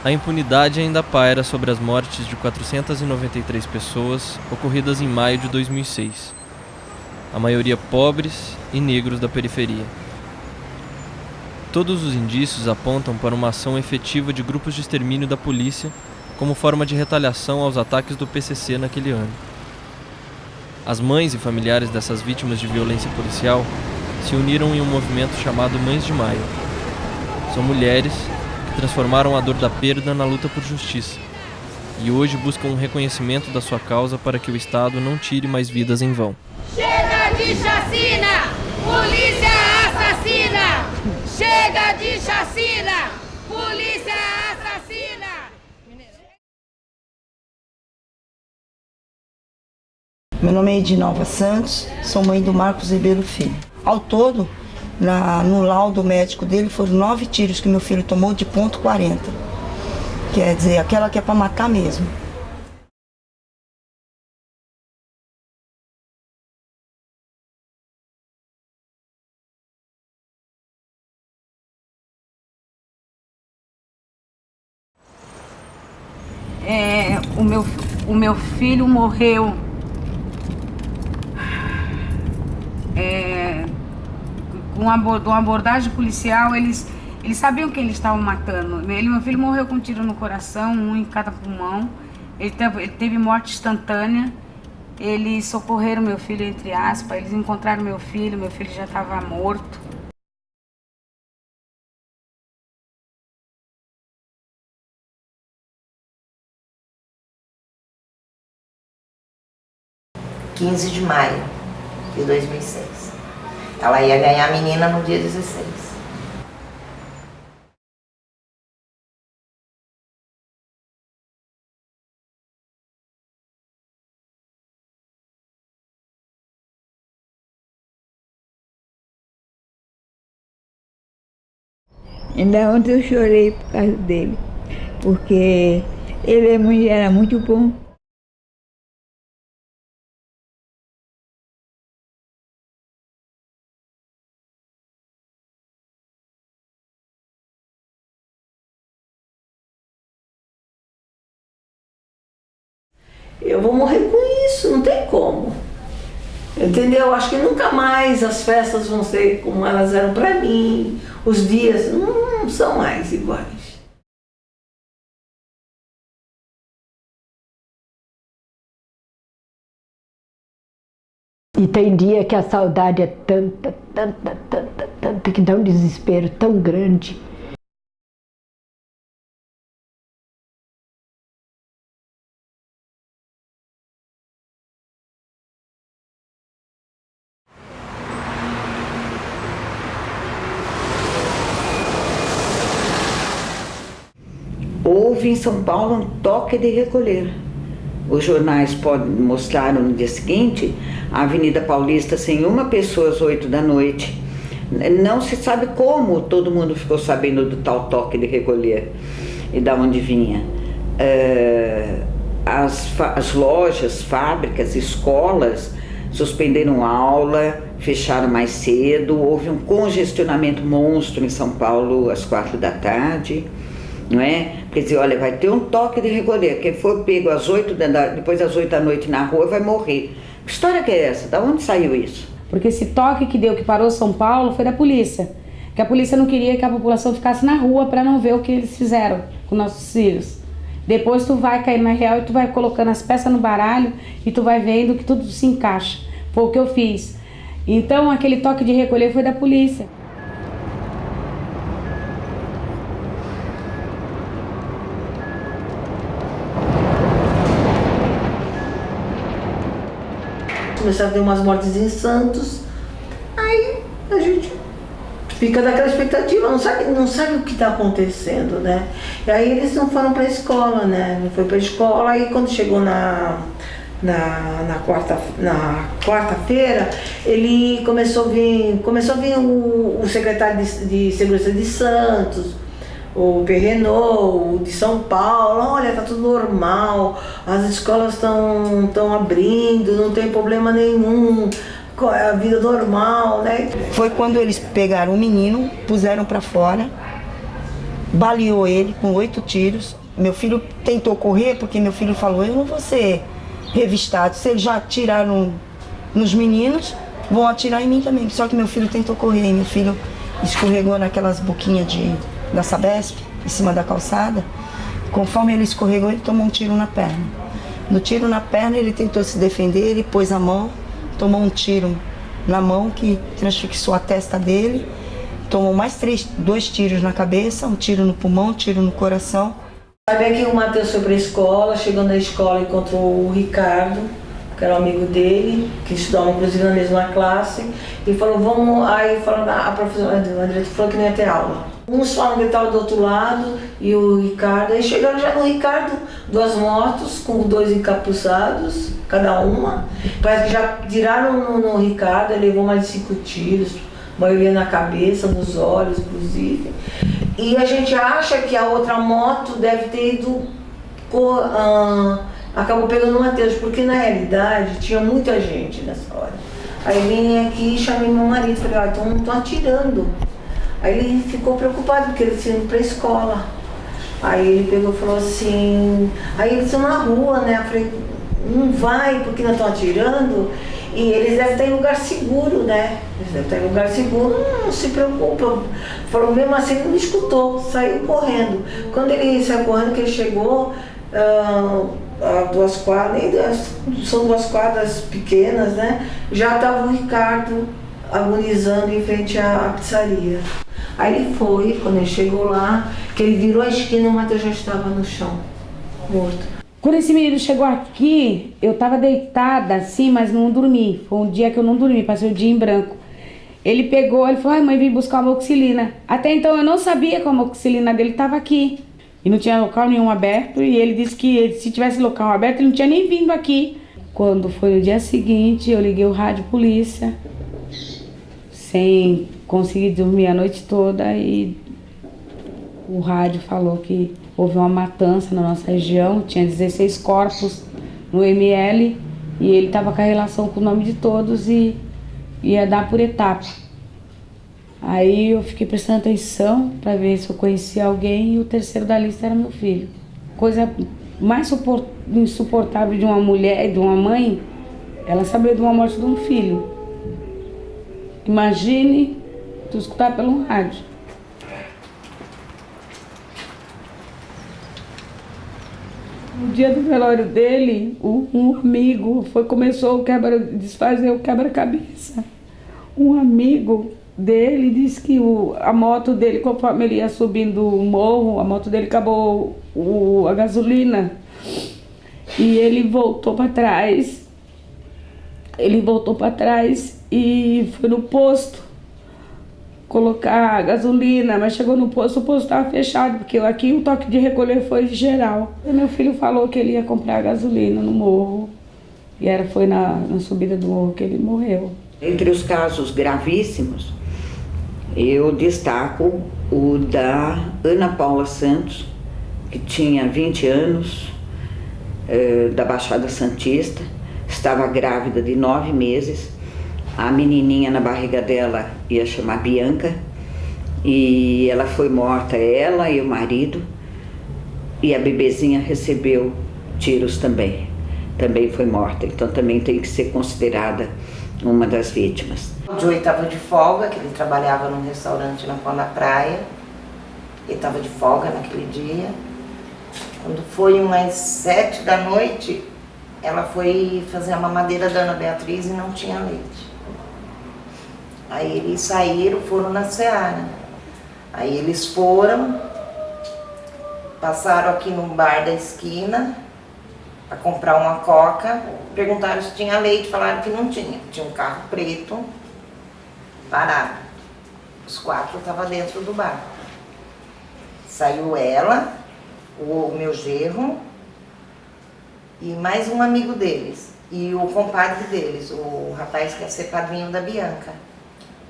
A impunidade ainda paira sobre as mortes de 493 pessoas ocorridas em maio de 2006. A maioria pobres e negros da periferia. Todos os indícios apontam para uma ação efetiva de grupos de extermínio da polícia como forma de retaliação aos ataques do PCC naquele ano. As mães e familiares dessas vítimas de violência policial se uniram em um movimento chamado Mães de Maio. São mulheres que transformaram a dor da perda na luta por justiça e hoje buscam um reconhecimento da sua causa para que o Estado não tire mais vidas em vão. Chega de chacina! Polícia assassina! Chega de chacina! Polícia assassina! Meu nome é Edinalva Santos, sou mãe do Marcos Ribeiro Filho. Ao todo, no laudo médico dele, foram 9 tiros que meu filho tomou de .40. Quer dizer, aquela que é para matar mesmo. O meu filho morreu com uma abordagem policial. Eles sabiam que eles estavam matando. Meu filho morreu com um tiro no coração, um em cada pulmão. Ele teve morte instantânea. Eles socorreram meu filho, entre aspas. Eles encontraram meu filho já estava morto. Dia 15 de maio de 2006. Ela ia ganhar a menina no dia 16. Ainda ontem eu chorei por causa dele, porque ele era muito bom. Eu vou morrer com isso, não tem como. Entendeu? Acho que nunca mais as festas vão ser como elas eram para mim. Os dias não são mais iguais. E tem dia que a saudade é tanta, que dá um desespero tão grande. Houve em São Paulo um toque de recolher. Os jornais mostraram no dia seguinte a Avenida Paulista sem uma pessoa às 8 da noite. Não se sabe como todo mundo ficou sabendo do tal toque de recolher e da onde vinha. As lojas, fábricas, escolas suspenderam aula, fecharam mais cedo, houve um congestionamento monstro em São Paulo às 4 da tarde. Não é? Quer dizer, olha, vai ter um toque de recolher. Quem for pego depois das 8 da noite na rua vai morrer. Que história que é essa? Da onde saiu isso? Porque esse toque que parou São Paulo foi da polícia. Que a polícia não queria que a população ficasse na rua para não ver o que eles fizeram com nossos filhos. Depois tu vai cair na real e tu vai colocando as peças no baralho e tu vai vendo que tudo se encaixa. Foi o que eu fiz. Então aquele toque de recolher foi da polícia. Começaram a ter umas mortes em Santos, aí a gente fica daquela expectativa, não sabe o que está acontecendo, né? E aí eles não foram para a escola, né? Não foi para a escola, aí quando chegou na quarta-feira, ele começou a vir o secretário de Segurança de Santos, o Perrenot, o de São Paulo. Olha, tá tudo normal, as escolas estão abrindo, não tem problema nenhum, é a vida normal, né? Foi quando eles pegaram o menino, puseram para fora baleou ele com 8 tiros. Meu filho tentou correr porque meu filho falou, eu não vou ser revistado. Se eles já atiraram nos meninos, vão atirar em mim também. Só que meu filho tentou correr e meu filho escorregou naquelas boquinhas da Sabesp, em cima da calçada. Conforme ele escorregou, ele tomou um tiro na perna. No tiro na perna, ele tentou se defender, ele pôs a mão, tomou um tiro na mão que transfixou a testa dele, tomou mais 2 tiros na cabeça, um tiro no pulmão, um tiro no coração. Sabe que o Matheus foi para a escola, chegou na escola e encontrou o Ricardo, que era um amigo dele, que estudava inclusive na mesma classe, e falou, vamos, aí falou, a professora, a diretora falou que não ia ter aula. Uns falam que ele estava do outro lado e o Ricardo, aí chegaram já no Ricardo, 2 motos com 2 encapuçados, cada uma. Parece que já tiraram no Ricardo, ele levou mais de 5 tiros, maioria na cabeça, nos olhos, inclusive. E a gente acha que a outra moto deve ter ido, acabou pegando o Matheus, porque na realidade tinha muita gente nessa hora. Aí vim aqui e chamei meu marido, falei, então não estão atirando. Aí ele ficou preocupado, porque eles tinham ido para a escola. Aí ele pegou e falou assim, aí eles estão na rua, né? Eu falei, não vai, porque não estão atirando. E eles devem estar em lugar seguro, né? Eles devem estar em lugar seguro, não se preocupa. Falou, mesmo assim ele não escutou, saiu correndo. Quando ele saiu correndo, que ele chegou, a 2 quadras, são 2 quadras pequenas, né? Já estava o Ricardo agonizando em frente à pizzaria. Aí ele foi, quando ele chegou lá, que ele virou a esquina, o Matheus já estava no chão, morto. Quando esse menino chegou aqui, eu estava deitada assim, mas não dormi. Foi um dia que eu não dormi, passei o dia em branco. Ele pegou, ele falou, ai mãe, vim buscar uma amoxicilina. Até então eu não sabia que a amoxicilina dele estava aqui. E não tinha local nenhum aberto, e ele disse que se tivesse local aberto, ele não tinha nem vindo aqui. Quando foi no dia seguinte, eu liguei o rádio polícia, sem conseguir dormir a noite toda, e o rádio falou que houve uma matança na nossa região, tinha 16 corpos no ML, e ele estava com a relação com o nome de todos e ia dar por etapa. Aí eu fiquei prestando atenção para ver se eu conhecia alguém, e o terceiro da lista era meu filho. Coisa mais insuportável de uma mulher e de uma mãe, ela saber de uma morte de um filho. Imagine tu escutar pelo rádio. No dia do velório dele, um amigo começou a desfazer o quebra-cabeça. Um amigo dele disse que a moto dele, conforme ele ia subindo o morro, a moto dele acabou a gasolina. E ele voltou para trás. E foi no posto colocar gasolina, mas chegou no posto, o posto estava fechado, porque aqui o toque de recolher foi geral. E meu filho falou que ele ia comprar gasolina no morro, e foi na subida do morro que ele morreu. Entre os casos gravíssimos, eu destaco o da Ana Paula Santos, que tinha 20 anos, da Baixada Santista, estava grávida de 9 meses, a menininha na barriga dela ia chamar Bianca, e ela foi morta, ela e o marido, e a bebezinha recebeu tiros também foi morta, então também tem que ser considerada uma das vítimas. O Joey estava de folga, que ele trabalhava num restaurante na Pão da Praia, ele estava de folga naquele dia. Quando foi umas 7 da noite, ela foi fazer a mamadeira da Ana Beatriz e não tinha leite. Aí eles saíram, foram na Seara. Aí eles foram, passaram aqui no bar da esquina para comprar uma coca, perguntaram se tinha leite, falaram que não tinha. Tinha um carro preto parado. Os 4 estavam dentro do bar. Saiu ela, o meu genro e mais um amigo deles. E o compadre deles, o rapaz que ia ser padrinho da Bianca.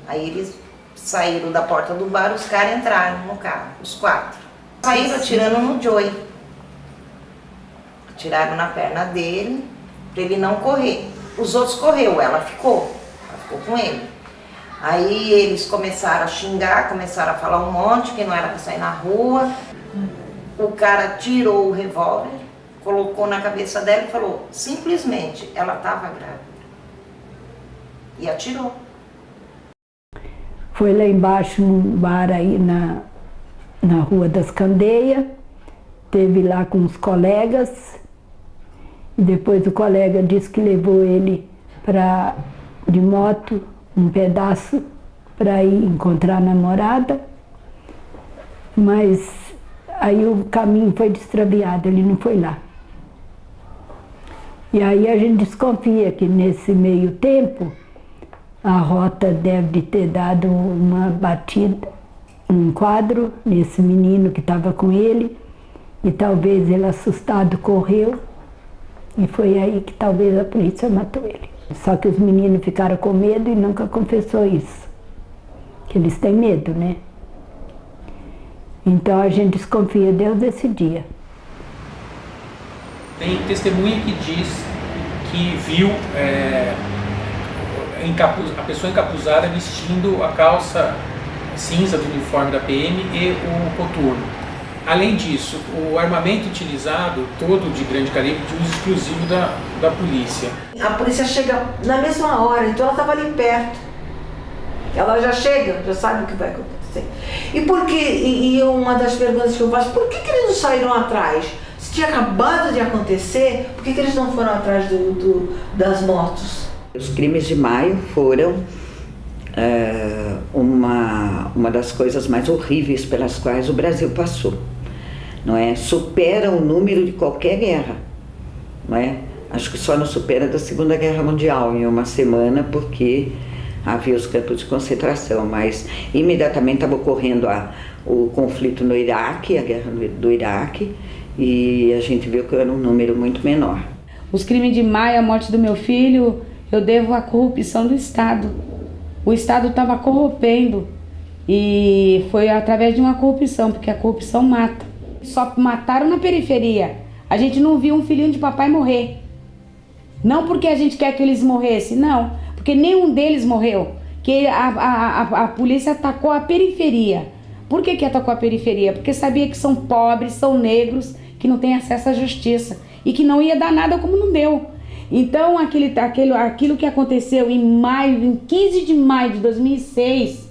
Aí eles saíram da porta do bar, os caras entraram no carro, os 4. Saíram atirando no Joey. Atiraram na perna dele, para ele não correr. Os outros correu, ela ficou com ele. Aí eles começaram a xingar, começaram a falar um monte, que não era para sair na rua. O cara tirou o revólver, colocou na cabeça dela e falou, simplesmente, ela estava grávida. E atirou. Foi lá embaixo, num bar aí na Rua das Candeias, teve lá com os colegas, e depois o colega disse que levou ele de moto, um pedaço, para ir encontrar a namorada, mas aí o caminho foi extraviado, ele não foi lá. E aí a gente desconfia que nesse meio tempo a rota deve ter dado uma batida, um quadro nesse menino que estava com ele, e talvez ele assustado correu, e foi aí que talvez a polícia matou ele. Só que os meninos ficaram com medo e nunca confessou isso, que eles têm medo, né? Então a gente desconfia desde esse dia. Tem testemunha que diz que viu a pessoa encapuzada vestindo a calça cinza do uniforme da PM e o coturno. Além disso, o armamento utilizado, todo de grande calibre, de uso exclusivo da polícia. A polícia chega na mesma hora, então ela estava ali perto. Ela já chega, já sabe o que vai acontecer. E por que, e uma das perguntas que eu faço, por que eles não saíram atrás? Se tinha acabado de acontecer, por que eles não foram atrás das motos? Os crimes de maio foram uma das coisas mais horríveis pelas quais o Brasil passou. Não é? Supera o número de qualquer guerra. Não é? Acho que só não supera da Segunda Guerra Mundial em uma semana, porque havia os campos de concentração, mas imediatamente estava ocorrendo o conflito no Iraque, a guerra do Iraque, e a gente viu que era um número muito menor. Os crimes de maio, a morte do meu filho, eu devo à corrupção do Estado. O Estado estava corrompendo e foi através de uma corrupção, porque a corrupção mata. Só mataram na periferia. A gente não viu um filhinho de papai morrer. Não porque a gente quer que eles morressem, não. Porque nenhum deles morreu. Que a polícia atacou a periferia. Por que atacou a periferia? Porque sabia que são pobres, são negros, que não têm acesso à justiça. E que não ia dar nada como não deu. Então aquilo que aconteceu em 15 de maio de 2006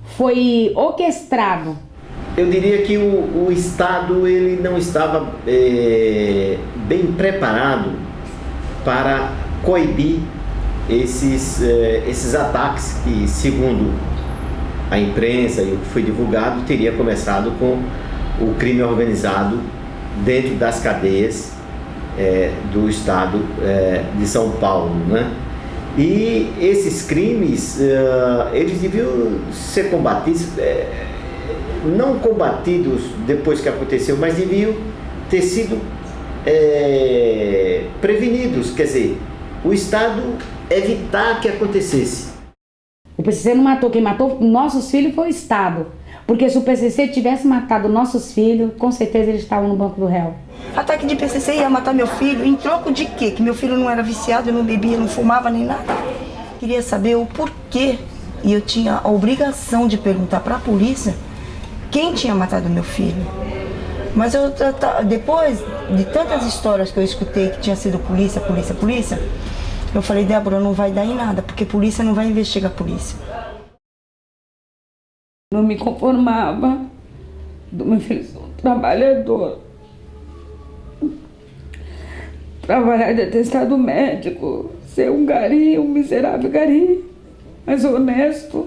foi orquestrado. Eu diria que o Estado ele não estava bem preparado para coibir esses ataques que, segundo a imprensa e o que foi divulgado, teria começado com o crime organizado dentro das cadeias do Estado de São Paulo, né? E esses crimes, eles deviam ser combatidos, não combatidos depois que aconteceu, mas deviam ter sido prevenidos, quer dizer, o Estado evitar que acontecesse. O PCC não matou, quem matou nossos filhos foi o Estado. Porque se o PCC tivesse matado nossos filhos, com certeza eles estavam no banco do réu. Ataque de PCC ia matar meu filho, em troco de quê? Que meu filho não era viciado, não bebia, não fumava nem nada. Queria saber o porquê, e eu tinha a obrigação de perguntar para a polícia quem tinha matado meu filho. Mas depois de tantas histórias que eu escutei que tinha sido polícia, eu falei, Débora, não vai dar em nada, porque polícia não vai investigar a polícia. Não me conformava do meu filho ser um trabalhador. Trabalhar de atestado médico, ser um gari, um miserável gari, mas honesto.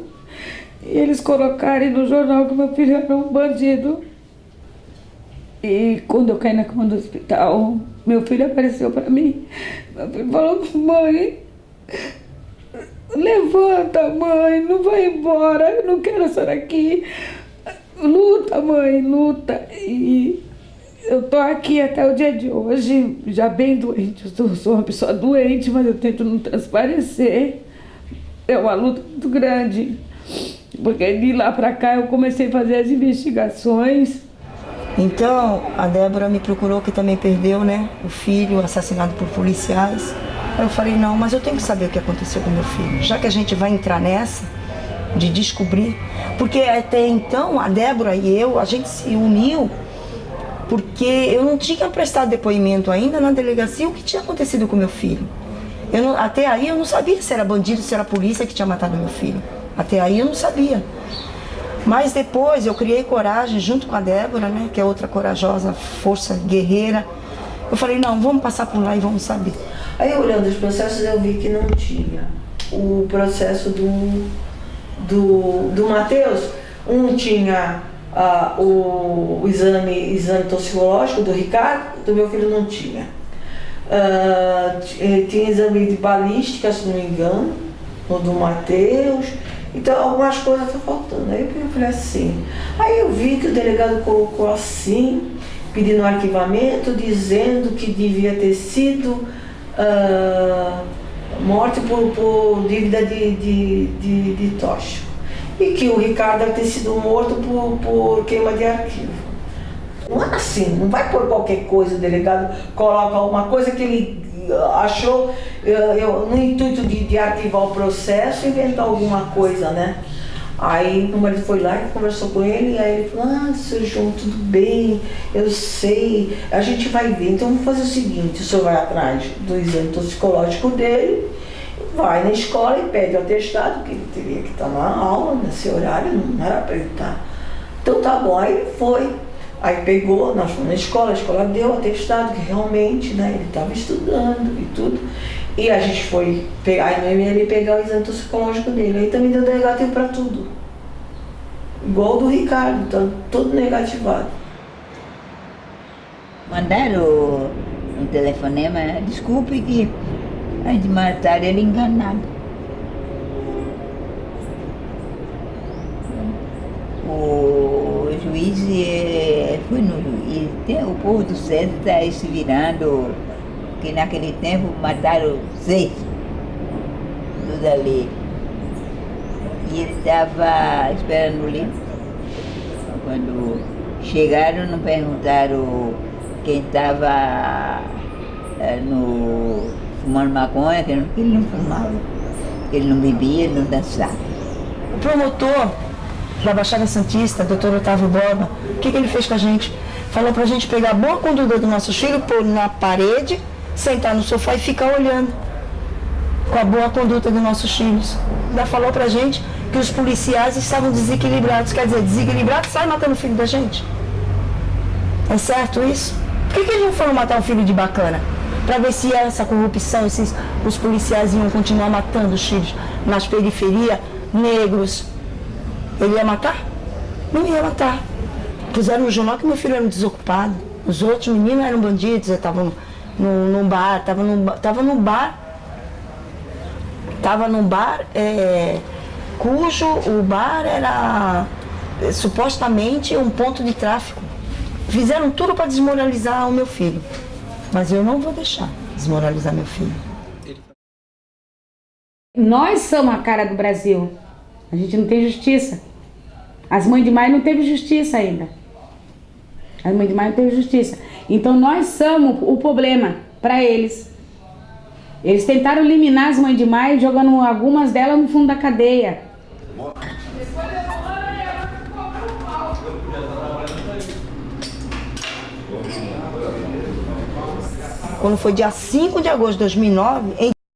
E eles colocarem no jornal que meu filho era um bandido. E quando eu caí na cama do hospital, meu filho apareceu para mim. Meu filho falou, mãe, levanta, mãe, não vai embora, eu não quero estar aqui. Luta, mãe, luta. E eu tô aqui até o dia de hoje, já bem doente. Eu sou uma pessoa doente, mas eu tento não transparecer. É uma luta muito grande. Porque de lá pra cá eu comecei a fazer as investigações. Então, a Débora me procurou, que também perdeu, né, o filho assassinado por policiais. Aí eu falei, não, mas eu tenho que saber o que aconteceu com meu filho. Já que a gente vai entrar nessa, de descobrir. Porque até então, a Débora e eu, a gente se uniu porque eu não tinha prestado depoimento ainda na delegacia o que tinha acontecido com meu filho. Até aí eu não sabia se era bandido, se era polícia que tinha matado meu filho. Até aí eu não sabia. Mas depois eu criei coragem junto com a Débora, né, que é outra corajosa, força guerreira. Eu falei, não, vamos passar por lá e vamos saber. Aí olhando os processos eu vi que não tinha o processo do Matheus. Um tinha o exame toxicológico do Ricardo, do meu filho não tinha. Tinha exame de balística, se não me engano, no do Matheus. Então algumas coisas estão faltando. Aí eu falei assim. Aí eu vi que o delegado colocou assim, pedindo um arquivamento, dizendo que devia ter sido morte por dívida de tóxico. E que o Ricardo deve ter sido morto por queima de arquivo. Não é assim, não vai por qualquer coisa, o delegado coloca alguma coisa que ele achou, no intuito de arquivar o processo, inventar alguma coisa, né? Aí o marido foi lá e conversou com ele, e aí ele falou, seu João, tudo bem, eu sei, a gente vai ver, então vamos fazer o seguinte, o senhor vai atrás do exame toxicológico dele, vai na escola e pede o atestado, que ele teria que estar na aula, nesse horário, não era para ele estar. Então tá bom, aí ele foi. Aí pegou, nós fomos na escola, a escola deu o atestado, que realmente, né, ele estava estudando e tudo. E a gente foi pegar, aí ele pegar o exame toxicológico dele. Aí também deu negativo para tudo. Igual o do Ricardo, tá todo negativado. Mandaram um telefonema, desculpe que a gente mataram ele enganado. O juiz foi no juiz. O povo do centro está aí se virando, que naquele tempo mataram 6, tudo ali. E ele estava esperando o livro. Quando chegaram, não perguntaram quem estava fumando maconha, que ele não fumava, que ele não bebia, ele não dançava. O promotor da Baixada Santista, Dr. Otávio Borba, o que ele fez com a gente? Falou pra gente pegar a boa conduta dos nossos filhos, pôr na parede, sentar no sofá e ficar olhando com a boa conduta dos nossos filhos. Ainda falou pra gente que os policiais estavam desequilibrados, quer dizer, desequilibrados sai matando o filho da gente. É certo isso? Por que eles não foram matar um filho de bacana? Para ver se essa corrupção, os policiais iam continuar matando os filhos nas periferias, negros. Ele ia matar? Não ia matar. Puseram no jornal que meu filho era um desocupado. Os outros meninos eram bandidos, estavam num bar, cujo o bar era supostamente um ponto de tráfico. Fizeram tudo para desmoralizar o meu filho. Mas eu não vou deixar desmoralizar meu filho. Nós somos a cara do Brasil. A gente não tem justiça. As mães de maio não teve justiça ainda. As mães de maio não teve justiça. Então nós somos o problema para eles. Eles tentaram eliminar as mães de maio jogando algumas delas no fundo da cadeia. Quando foi dia 5 de agosto de 2009,